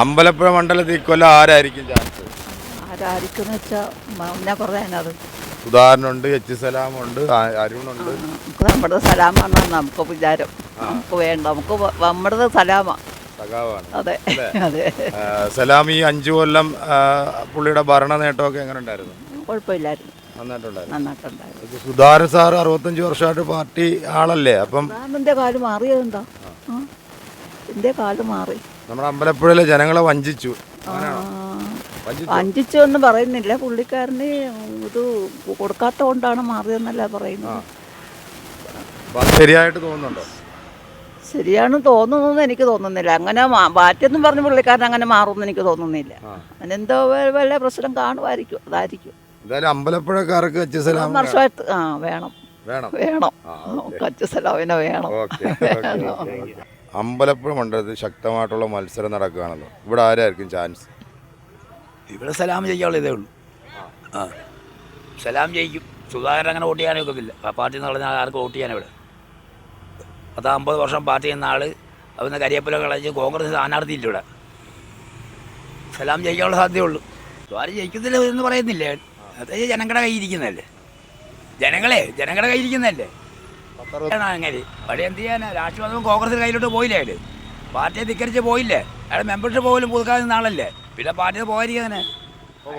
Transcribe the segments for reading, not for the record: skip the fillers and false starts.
അമ്പലപ്പുഴ മണ്ഡലത്തിൽ ഇക്കൊല്ലം ആരായിരിക്കും ചാൻസ്? ആരായിരിക്കും വെച്ചാൽ മുന്നേ പറയാനത് സുധാകരനുണ്ട്, എച്ച് സലാമുണ്ട്, അരുണുണ്ട്. നമ്മുടെ സലാമാണ് നമുക്ക് വിചാരം. നമുക്ക് വേണ്ട, നമുക്ക് നമ്മുടെ സലാമാണ്. സഖാവാണ്. അതെ അതെ. സലാം ഈ 5 കൊല്ലം പുള്ളിയുടെ ഭരണ നേട്ടമൊക്കെ എങ്ങനെ ഉണ്ടായിരുന്നു? കുഴപ്പമില്ലായിരുന്നു, നന്നായിട്ടുണ്ടായിരുന്നു. സുധാകരൻ സാർ 65 വർഷമായിട്ട് പാർട്ടി ആളല്ലേ? അപ്പം എന്റെ കാല് മാറിയതെന്താ? എന്റെ കാല് മാറി. നമ്മുടെ അമ്പലപ്പുഴയിലെ ജനങ്ങളെ വഞ്ചിച്ചു. വഞ്ചിച്ചു എന്ന് പറയുന്നില്ല, പുള്ളിക്കാരന് ഇത് കൊടുക്കാത്ത കൊണ്ടാണ് മാറിയെന്നല്ല പറയുന്നത്. ശരിയായിട്ട് തോന്നുന്നുണ്ടോ? ശരിയാണ് തോന്നുന്നതെന്ന് എനിക്ക് തോന്നുന്നില്ല. അങ്ങനെ മാറ്റെന്നും പറഞ്ഞ് പുള്ളിക്കാരൻ അങ്ങനെ മാറുമെന്ന് എനിക്ക് തോന്നുന്നില്ല. അതിനെന്തോ വല്ല പ്രശ്നം കാണുമായിരിക്കും, അതായിരിക്കും. എന്തായാലും അമ്പലപ്പുഴക്കാർക്ക് വർഷമായിട്ട് വേണം വേണം വേണം കച്ചസലാവിനെ വേണം. അമ്പലപ്പുഴ മണ്ഡലത്തിൽ ശക്തമായിട്ടുള്ള മത്സരം നടക്കുകയാണല്ലോ. ഇവിടെ ആരായിരിക്കും ചാൻസ്? ഇവിടെ സലാം ജയിക്കാനുള്ള ഇതേ ഉള്ളൂ. സലാം ജയിക്കും. സുധാകരൻ അങ്ങനെ വോട്ട് ചെയ്യാനേ ഒക്കത്തില്ല. പാർട്ടി എന്ന് പറഞ്ഞാൽ ആർക്കും വോട്ട് ചെയ്യാൻ ഇവിടെ 50 വർഷം പാർട്ടി ചെയ്യുന്ന ആൾ അവന്ന് കരിയപ്പല കളഞ്ഞ് കോൺഗ്രസ് സ്ഥാനാർത്ഥിയില്ല ഇവിടെ. സലാം ജയിക്കാനുള്ള സാധ്യതയുള്ളൂ. ആരും ജയിക്കത്തില്ല എന്ന് പറയുന്നില്ലേ? അത് ജനങ്ങളുടെ കയ്യിരിക്കുന്നതല്ലേ, ജനങ്ങളുടെ കയ്യിരിക്കുന്നതല്ലേ. അങ്ങനെ അവിടെ എന്ത് ചെയ്യാനാ? രാഷ്ട്രീയം കോൺഗ്രസിൻ്റെ കയ്യിലോട്ട് പോയില്ലേ? അയാൾ പാർട്ടിയെ ധിക്കരിച്ച് പോയില്ലേ? അയാൾ മെമ്പർഷിപ്പ് പോലും പുതുക്കാൻ നിന്ന ആളല്ലേ. പിന്നെ പാർട്ടിയിൽ പോകാതിരിക്കാനെ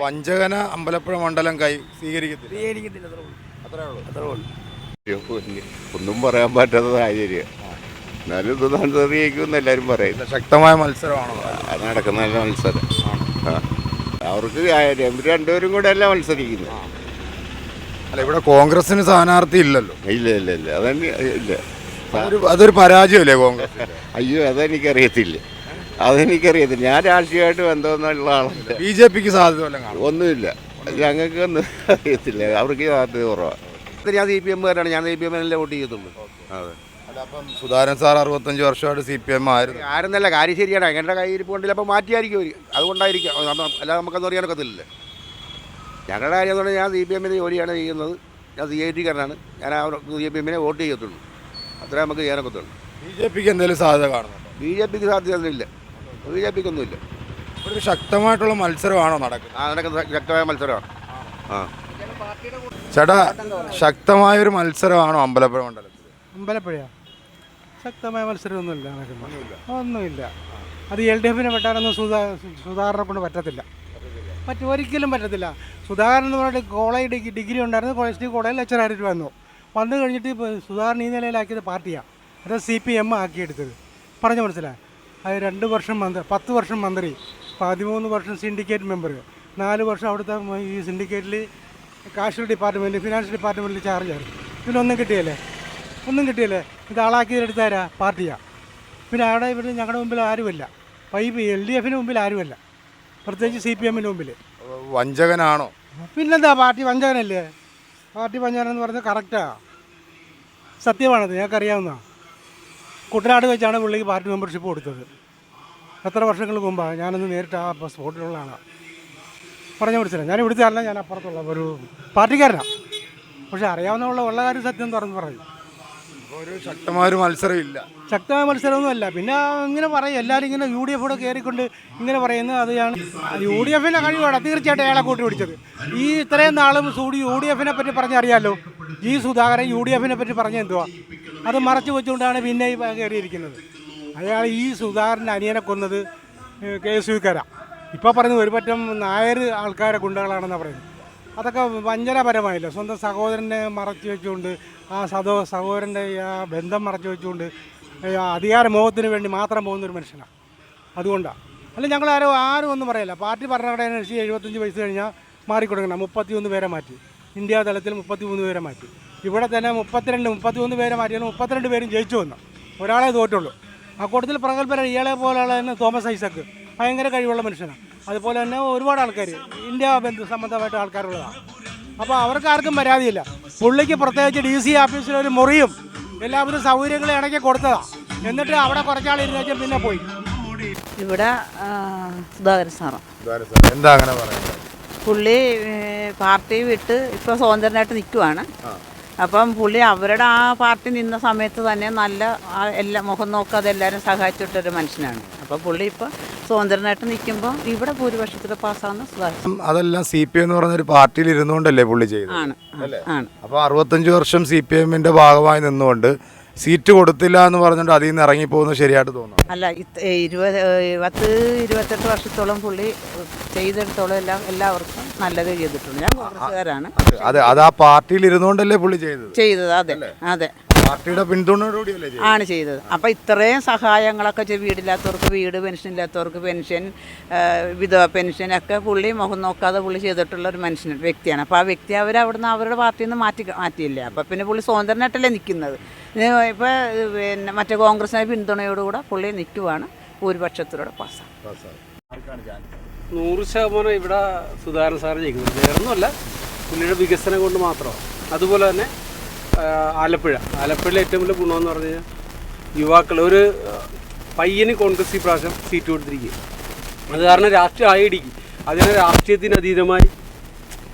വഞ്ചകന അമ്പലപ്പുഴ മണ്ഡലം സ്വീകരിക്കത്തില്ല. അത്രേ ഉള്ളൂ. ഒന്നും പറയാൻ പറ്റാത്ത സാഹചര്യം. എന്നാലും ഇത് എല്ലാവരും പറയും. ശക്തമായ മത്സരമാണോ അത് നടക്കുന്ന? നല്ല മത്സരം. അവർക്ക് രണ്ടുപേരും കൂടെ അല്ല മത്സരിക്കുന്നത്. അല്ല, ഇവിടെ കോൺഗ്രസിന് സ്ഥാനാർത്ഥി ഇല്ലല്ലോ. ഇല്ല അതന്നെ ഇല്ല. അതൊരു പരാജയമല്ലേ കോൺഗ്രസ്? അയ്യോ, അതെനിക്കറിയത്തില്ല. ഞാൻ രാഷ്ട്രീയമായിട്ട് ബന്ധമൊന്നുള്ള ആളല്ല. BJPക്ക് സാധ്യത വല്ലതും ഒന്നുമില്ല. ഞങ്ങൾക്ക് ഒന്നും അറിയത്തില്ല. അവർക്ക് സാധ്യത കുറവാണ്. ഞാൻ CPM കാരാണ്. ഞാൻ CPM വോട്ട് ചെയ്യത്തുള്ളൂ. അതെ. അപ്പം സുധാകരൻ സാർ 65 വർഷമായിട്ട് CPM ആയിരുന്നു. ആരെന്നല്ല, കാര്യം ശരിയാണ്. എങ്ങനെ കയ്യിരിപ്പ് കൊണ്ടില്ല, അപ്പോൾ മാറ്റിയായിരിക്കും അവർ. അതുകൊണ്ടായിരിക്കും. അല്ലാതെ നമുക്കൊന്നും അറിയാനൊക്കത്തില്ലല്ലേ. ഞങ്ങളുടെ കാര്യം എന്ന് പറഞ്ഞാൽ ഞാൻ CPM ജോലിയാണ് ചെയ്യുന്നത്. ഞാൻ CIT കാരനാണ്. ഞാൻ CPM വോട്ട് ചെയ്യത്തുള്ളൂ. അത്രേ നമുക്ക് ചെയ്യാനൊക്കത്തുള്ളൂ. BJPക്ക് എന്തെങ്കിലും സാധ്യത കാണുന്നുണ്ടോ? BJPക്ക് സാധ്യതയൊന്നുമില്ല. BJPക്കൊന്നുമില്ല. ഒരു ശക്തമായിട്ടുള്ള മത്സരമാണോ നടക്കുന്നത്? നടക്കുന്ന ശക്തമായ മത്സരമാണ്. ചേട്ടാ, ശക്തമായൊരു മത്സരമാണോ അമ്പലപ്പുഴ മണ്ഡലത്തിൽ? അമ്പലപ്പുഴ ശക്തമായ മത്സരമൊന്നുമില്ല, ഒന്നുമില്ല. അത് LDFിനെ വെട്ടാനൊന്നും സുധാകരനെ കൊണ്ട് പറ്റത്തില്ല. ഒരിക്കലും പറ്റത്തില്ല. സുധാകരൻ എന്ന് പറഞ്ഞിട്ട് കോളേജ് ഡിഗ്രി ഉണ്ടായിരുന്നു. കോളേജിൽ ലെക്ചറായിട്ട് വന്നു കഴിഞ്ഞിട്ട് ഇപ്പോൾ സുധാകരൻ ഈ നിലയിലാക്കിയത് പാർട്ടിയാണ്. അത് CPM ആക്കിയെടുത്തത്. പറഞ്ഞു മനസ്സിലായി. അത് 2 വർഷം 10 വർഷം മന്ത്രി, 13 വർഷം സിൻഡിക്കേറ്റ് മെമ്പർ, 4 വർഷം അവിടുത്തെ ഈ സിൻഡിക്കേറ്റിൽ കാശ് ഡിപ്പാർട്ട്മെൻറ്റ്, ഫിനാൻസ് ഡിപ്പാർട്ട്മെൻറ്റിൽ ചാർജായിരുന്നു. ഇതിനൊന്നും കിട്ടിയല്ലേ. ഇത് ആളാക്കിയതെടുത്താരാ? പാർട്ടിയാണ്. പിന്നെ ഇവിടെ ഞങ്ങളുടെ മുമ്പിൽ ആരുമല്ല. LDFിന് മുമ്പിൽ ആരുമല്ല, പ്രത്യേകിച്ച് CPMൻ്റെ മുമ്പിൽ. വഞ്ചകനാണോ? പിന്നെന്താ, പാർട്ടി വഞ്ചകനല്ലേ? പാർട്ടി വഞ്ചകനെന്ന് പറഞ്ഞാൽ കറക്റ്റാണ്, സത്യമാണത്. ഞങ്ങൾക്കറിയാവുന്നതാണ്. കുട്ടനാട് വെച്ചാണ് പുള്ളിക്ക് പാർട്ടി മെമ്പർഷിപ്പ് കൊടുത്തത്. എത്ര വർഷങ്ങൾക്ക് മുമ്പാണ്. ഞാനൊന്ന് നേരിട്ട് ആ സ്പോട്ടിലുള്ളതാണ്. പറഞ്ഞു മനസ്സിലായി. ഞാൻ ഇവിടുത്തെ അല്ല, ഞാൻ അപ്പുറത്തുള്ള ഒരു പാർട്ടിക്കാരനാണ്. പക്ഷെ അറിയാവുന്ന കാര്യം സത്യം തുറന്ന് പറയും. ഒരു ശക്തമായൊരു മത്സരം ഇല്ല. ശക്തമായ മത്സരമൊന്നുമല്ല. പിന്നെ ഇങ്ങനെ പറയും എല്ലാവരും, ഇങ്ങനെ UDFോടെ കയറിക്കൊണ്ട് ഇങ്ങനെ പറയുന്നത്. അത് ഞാൻ UDFിൻ്റെ കഴിവാണ് തീർച്ചയായിട്ടും അയാളെ കൂട്ടി പിടിച്ചത്. ഈ ഇത്രയും നാളും UDFിനെ പറ്റി പറഞ്ഞറിയാമല്ലോ. സുധാകരൻ UDFിനെ പറ്റി പറഞ്ഞ എന്തുവാ? അത് മറച്ചു വെച്ചുകൊണ്ടാണ് പിന്നെ കയറിയിരിക്കുന്നത്. അയാൾ സുധാകരൻ്റെ അനിയനെ കൊന്നത് KSUക്കാരാണ്. ഇപ്പോൾ പറയുന്നത് ഒരു പറ്റം നായർ ആൾക്കാരെ ഗുണ്ടകളാണെന്നാണ് പറയുന്നത്. അതൊക്കെ വഞ്ചനപരമായില്ല. സ്വന്തം സഹോദരനെ മറച്ചു വെച്ചുകൊണ്ട്, സഹോദരൻ്റെ ആ ബന്ധം മറച്ചു വെച്ചുകൊണ്ട് അധികാരമോഹത്തിന് വേണ്ടി മാത്രം പോകുന്നൊരു മനുഷ്യനാണ്. അതുകൊണ്ടാണ്. അല്ല, ഞങ്ങൾ ആരും ഒന്നും പറയില്ല. പാർട്ടി ഭരണഘടനയനുസരിച്ച് 75 വയസ്സ് കഴിഞ്ഞാൽ മാറിക്കൊടുക്കണം. 31 പേരെ മാറ്റി. ഇന്ത്യ തലത്തിൽ 33 പേരെ മാറ്റി. ഇവിടെ തന്നെ 33 പേരെ മാറ്റിയാലും 32 പേരും ജയിച്ചു വന്നു. ഒരാളെ തോറ്റുള്ളൂ. ആ കൂട്ടത്തിൽ പ്രഗത്ഭരാണ്. ഇയാളെ പോലെയുള്ള തന്നെ തോമസ് ഐസക്ക് ഭയങ്കര കഴിവുള്ള മനുഷ്യനാണ്. അതുപോലെ തന്നെ ഒരുപാട് ആൾക്കാർ ഇന്ത്യ ബന്ധു സംബന്ധമായിട്ട് ആൾക്കാരുള്ളതാണ്. അപ്പോൾ അവർക്കാർക്കും പരാതിയില്ല. പുള്ളിക്ക് പ്രത്യേകിച്ച് DC ഓഫീസിലൊരു മുറിയും എല്ലാവിധ സൗകര്യങ്ങളും ഇടയ്ക്ക് കൊടുത്തതാണ്. എന്നിട്ട് അവിടെ കുറച്ചാളിരുന്നേച്ചും പിന്നെ പോയി. ഇവിടെ സുധാകരൻ സാറാണ്. എന്താ അങ്ങനെ പറയുന്നത്? പുള്ളി പാർട്ടി വിട്ട് ഇപ്പോൾ സ്വതന്ത്രനായിട്ട് നിൽക്കുവാണ്. അപ്പം പുള്ളി അവരുടെ ആ പാർട്ടി നിന്ന സമയത്ത് തന്നെ നല്ല എല്ലാ മുഖം നോക്കാതെ എല്ലാവരും സഹായിച്ചിട്ടൊരു മനുഷ്യനാണ്. അപ്പോൾ പുള്ളി ഇപ്പോൾ സ്വതന്ത്രനായിട്ട് നിൽക്കുമ്പോൾ ഇവിടെ ഭൂരിപക്ഷത്തിൽ പാസ്സാകുന്ന സുധാകരൻ അതെല്ലാം CPM എന്ന് പറഞ്ഞൊരു പാർട്ടിയിൽ ഇരുന്നുകൊണ്ടല്ലേ പുള്ളി ചെയ്തത്? ആണ് ആണ്. അപ്പോൾ 65 വർഷം CPMന്റെ ഭാഗമായി നിന്നുകൊണ്ട് സീറ്റ് കൊടുത്തില്ല എന്ന് പറഞ്ഞുകൊണ്ട് അതിൽ നിന്ന് ഇറങ്ങിപ്പോകുന്നത് ശരിയായിട്ട് തോന്നുന്നു. അല്ല 28 വർഷത്തോളം പുള്ളി ചെയ്തെടുത്തോളം എല്ലാവർക്കും നല്ലത് ചെയ്തിട്ടുണ്ട്. ഞാൻ കോൺഗ്രസ്സുകാരാണ്. അത് ആ പാർട്ടിയിൽ ഇരുന്നുകൊണ്ടല്ലേ പുള്ളി ചെയ്തത്? അതെ അതെ, പാർട്ടിയുടെ പിന്തുണയോടുകൂടിയല്ലേ ആണ് ചെയ്തത്. അപ്പോൾ ഇത്രയും സഹായങ്ങളൊക്കെ വീടില്ലാത്തവർക്ക് വീട്, പെൻഷൻ ഇല്ലാത്തവർക്ക് പെൻഷൻ, വിധവ പെൻഷനൊക്കെ പുള്ളി മുഖം നോക്കാതെ പുള്ളി ചെയ്തിട്ടുള്ള ഒരു വ്യക്തിയാണ്. അപ്പോൾ ആ വ്യക്തി അവിടുന്ന് അവരുടെ പാർട്ടിയിൽ നിന്ന് മാറ്റിയില്ല. അപ്പോൾ പിന്നെ പുള്ളി സ്വതന്ത്രനായിട്ടല്ലേ നിൽക്കുന്നത്. ഇപ്പോൾ പിന്നെ മറ്റേ കോൺഗ്രസിനെ പിന്തുണയോടുകൂടെ പുള്ളി നിൽക്കുവാണ്. ഭൂരിപക്ഷത്തിലൂടെ പാസ്സാണ്. 100% ഇവിടെ സുധാകരൻ സാറ് ജയിക്കുന്നത്. വേറൊന്നുമല്ല, പുള്ളിയുടെ വികസനം കൊണ്ട് മാത്രമാണ്. അതുപോലെ തന്നെ ആലപ്പുഴയിലെ ഏറ്റവും വലിയ ഗുണമെന്ന് പറഞ്ഞു കഴിഞ്ഞാൽ യുവാക്കൾ, ഒരു പയ്യന് കോൺഗ്രസ് ഈ പ്രാവശ്യം സീറ്റ് കൊടുത്തിരിക്കുക. അത് കാരണം രാഷ്ട്രീയം ആയിടിക്കും. അതിനെ രാഷ്ട്രീയത്തിന് അതീതമായി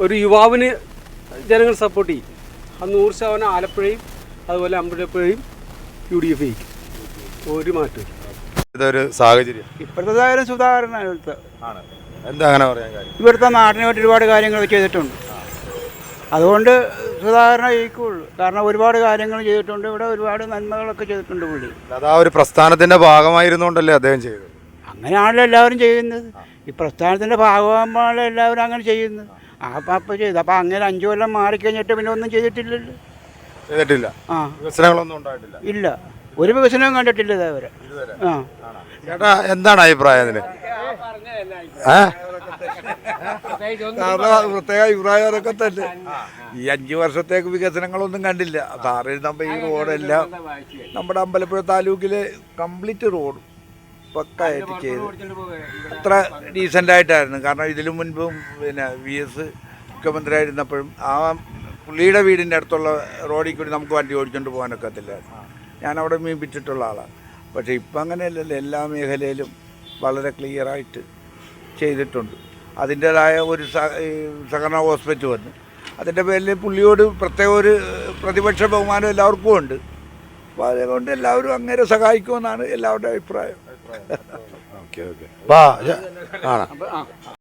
ഒരു യുവാവിന് ജനങ്ങൾ സപ്പോർട്ട് ചെയ്യും. അത് 100% ആലപ്പുഴയും അതുപോലെ അമ്പലപ്പുഴയും UDF ജയിക്കും. ഒരു മാറ്റം. ഇതൊരു സാഹചര്യം ഇപ്പോഴത്തെ കാര്യം സുധാകരനാണ് ഇവിടുത്തെ. എന്താ അങ്ങനെ പറയാൻ കാര്യം? ഇവിടുത്തെ നാടിന് വേണ്ടി ഒരുപാട് കാര്യങ്ങൾ ചെയ്തിട്ടുണ്ട്. അതുകൊണ്ട് സുധാകരനെ ജയിക്കുള്ളൂ. കാരണം ഒരുപാട് കാര്യങ്ങൾ ചെയ്തിട്ടുണ്ട്. ഇവിടെ ഒരുപാട് നന്മകളൊക്കെ ചെയ്തിട്ടുണ്ട് പുള്ളി. അതാ ഒരു പ്രസ്ഥാനത്തിന്റെ ഭാഗമായിരുന്നുകൊണ്ടല്ലേ അദ്ദേഹം ചെയ്തത്? അങ്ങനെയാണല്ലോ എല്ലാവരും ചെയ്യുന്നത്. ഈ പ്രസ്ഥാനത്തിൻ്റെ ഭാഗമാകുമ്പോഴാണല്ലോ എല്ലാവരും അങ്ങനെ ചെയ്യുന്നത്. അപ്പോൾ ചെയ്തു. അപ്പോൾ അങ്ങനെ 5 കൊല്ലം മാറിക്കഴിഞ്ഞിട്ട് പിന്നെ ഒന്നും ചെയ്തിട്ടില്ലല്ലോ. ചെയ്തിട്ടില്ല. വികസനങ്ങളൊന്നും ഉണ്ടായിട്ടില്ല. ഇല്ല, ഒരു വികസനവും കണ്ടിട്ടില്ല ഇതേവരെ. ചേട്ടാ, എന്താണ് അഭിപ്രായം അതിന്? പ്രത്യേക അഭിപ്രായം അതൊക്കെ തന്നെ. ഈ 5 വർഷത്തേക്ക് വികസനങ്ങളൊന്നും കണ്ടില്ല. സാറ് എഴുതുമ്പോൾ ഈ റോഡെല്ലാം നമ്മുടെ അമ്പലപ്പുഴ താലൂക്കിലെ കംപ്ലീറ്റ് റോഡ് പക്കായിട്ട് ചെയ്തു. അത്ര ഡീസൻ്റായിട്ടായിരുന്നു. കാരണം ഇതിനു മുൻപും പിന്നെ VS മുഖ്യമന്ത്രിയായിരുന്നപ്പോഴും ആ പുള്ളിയുടെ വീടിൻ്റെ അടുത്തുള്ള റോഡിൽ കൂടി നമുക്ക് വണ്ടി ഓടിച്ചുകൊണ്ട് പോകാനൊക്കത്തില്ലായിരുന്നു. ഞാനവിടെ മീൻ വിറ്റിട്ടുള്ള ആളാണ്. പക്ഷേ ഇപ്പം അങ്ങനെയല്ലല്ലോ. എല്ലാ മേഖലയിലും വളരെ ക്ലിയറായിട്ട് ചെയ്തിട്ടുണ്ട്. അതിൻ്റേതായ ഒരു സഹകരണ ഹോസ്പിറ്റൽ വന്നു. അതിൻ്റെ പേരിൽ പുള്ളിയോട് പ്രത്യേക ഒരു പ്രതിപക്ഷ ബഹുമാനം എല്ലാവർക്കും ഉണ്ട്. അപ്പോൾ അതുകൊണ്ട് എല്ലാവരും അങ്ങനെ സഹായിക്കുമെന്നാണ് എല്ലാവരുടെയും അഭിപ്രായം. ഓക്കെ.